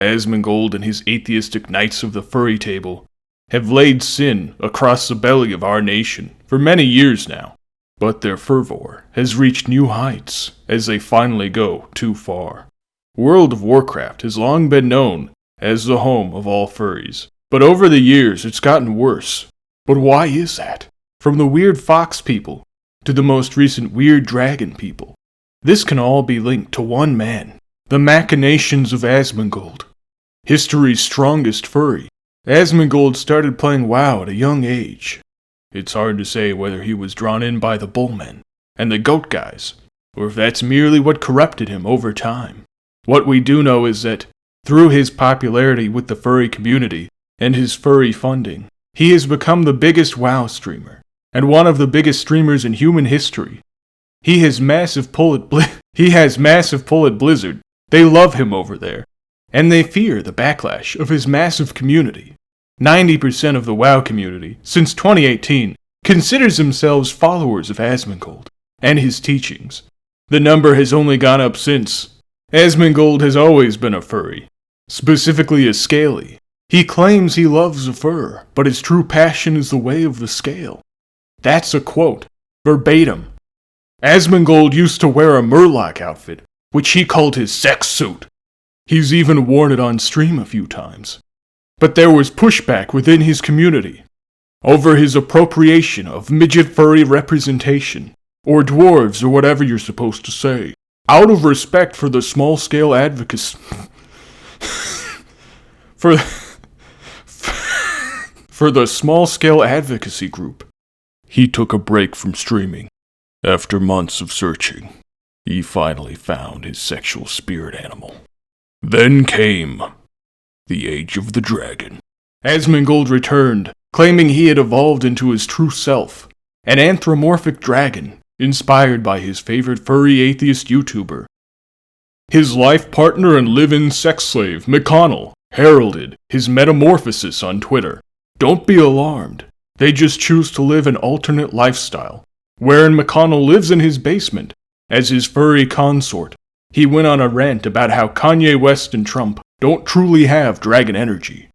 Asmongold and his atheistic knights of the furry table have laid sin across the belly of our nation for many years now, but their fervor has reached new heights as they finally go too far. World of Warcraft has long been known as the home of all furries, but over the years it's gotten worse. But why is that? From the weird fox people to the most recent weird dragon people, this can all be linked to one man, the machinations of Asmongold. History's strongest furry, Asmongold started playing WoW at a young age. It's hard to say whether he was drawn in by the bullmen and the goat guys, or if that's merely what corrupted him over time. What we do know is that, through his popularity with the furry community and his furry funding, he has become the biggest WoW streamer, and one of the biggest streamers in human history. He has massive pull at Blizzard. They love him over there, and they fear the backlash of his massive community. 90% of the WoW community, since 2018, considers themselves followers of Asmongold and his teachings. The number has only gone up since. Asmongold has always been a furry, specifically a scaly. He claims he loves a fur, but his true passion is the way of the scale. That's a quote, verbatim. Asmongold used to wear a Murloc outfit, which he called his sex suit. He's even worn it on stream a few times. But there was pushback within his community over his appropriation of midget furry representation, or dwarves, or whatever you're supposed to say, out of respect for the small-scale advocacy... for the small-scale advocacy group. He took a break from streaming. After months of searching, he finally found his sexual spirit animal. Then came the Age of the Dragon. Asmongold returned, claiming he had evolved into his true self, an anthropomorphic dragon, inspired by his favorite furry atheist YouTuber. His life partner and live-in sex slave, McConnell, heralded his metamorphosis on Twitter. Don't be alarmed, they just choose to live an alternate lifestyle, wherein McConnell lives in his basement as his furry consort. He went on a rant about how Kanye West and Trump don't truly have dragon energy,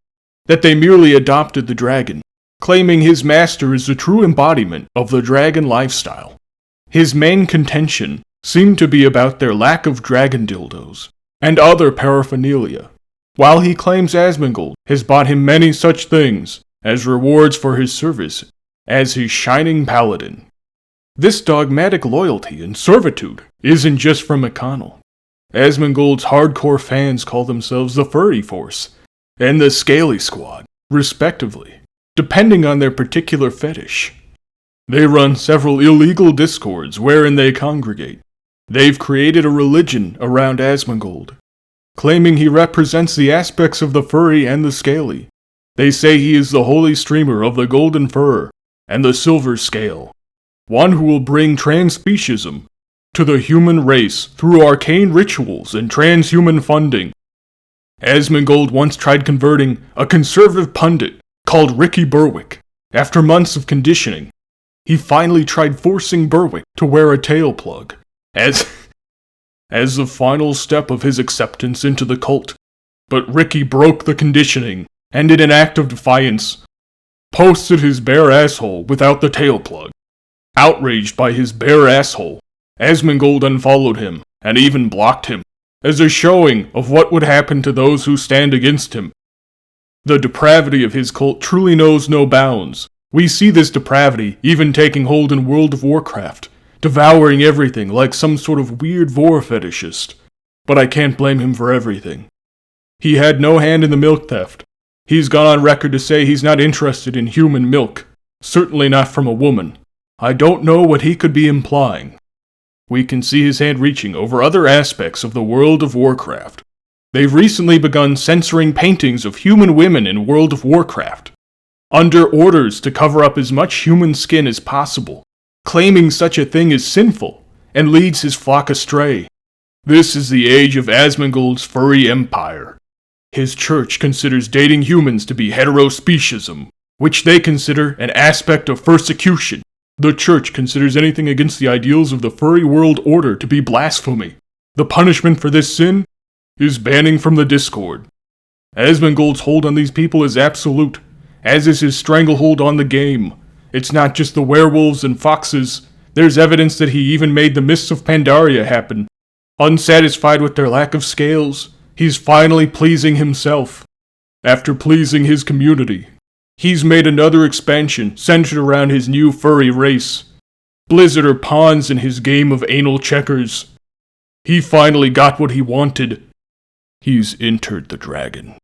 that they merely adopted the dragon, claiming his master is the true embodiment of the dragon lifestyle. His main contention seemed to be about their lack of dragon dildos and other paraphernalia, while he claims Asmongold has bought him many such things as rewards for his service as his shining paladin. This dogmatic loyalty and servitude isn't just from McConnell. Asmongold's hardcore fans call themselves the Furry Force and the Scaly Squad, respectively, depending on their particular fetish. They run several illegal discords wherein they congregate. They've created a religion around Asmongold, claiming he represents the aspects of the furry and the scaly. They say he is the holy streamer of the golden fur and the silver scale, one who will bring transspeciesism to the human race through arcane rituals and transhuman funding. Asmongold once tried converting a conservative pundit called Ricky Berwick. After months of conditioning, he finally tried forcing Berwick to wear a tail plug, as the final step of his acceptance into the cult. But Ricky broke the conditioning, and in an act of defiance, posted his bare asshole without the tail plug. Outraged by his bare asshole, Asmongold unfollowed him, and even blocked him, as a showing of what would happen to those who stand against him. The depravity of his cult truly knows no bounds. We see this depravity even taking hold in World of Warcraft, devouring everything like some sort of weird vor fetishist. But I can't blame him for everything. He had no hand in the milk theft. He's gone on record to say he's not interested in human milk, certainly not from a woman. I don't know what he could be implying. We can see his hand reaching over other aspects of the World of Warcraft. They've recently begun censoring paintings of human women in World of Warcraft, under orders to cover up as much human skin as possible, claiming such a thing is sinful and leads his flock astray. This is the age of Asmongold's furry empire. His church considers dating humans to be heterospeciesism, which they consider an aspect of persecution. The church considers anything against the ideals of the furry world order to be blasphemy. The punishment for this sin is banning from the Discord. Asmongold's hold on these people is absolute, as is his stranglehold on the game. It's not just the werewolves and foxes. There's evidence that he even made the Mists of Pandaria happen. Unsatisfied with their lack of scales, he's finally pleasing himself. After pleasing his community, he's made another expansion centered around his new furry race. Blizzard are pawns in his game of anal checkers. He finally got what he wanted. He's entered the dragon.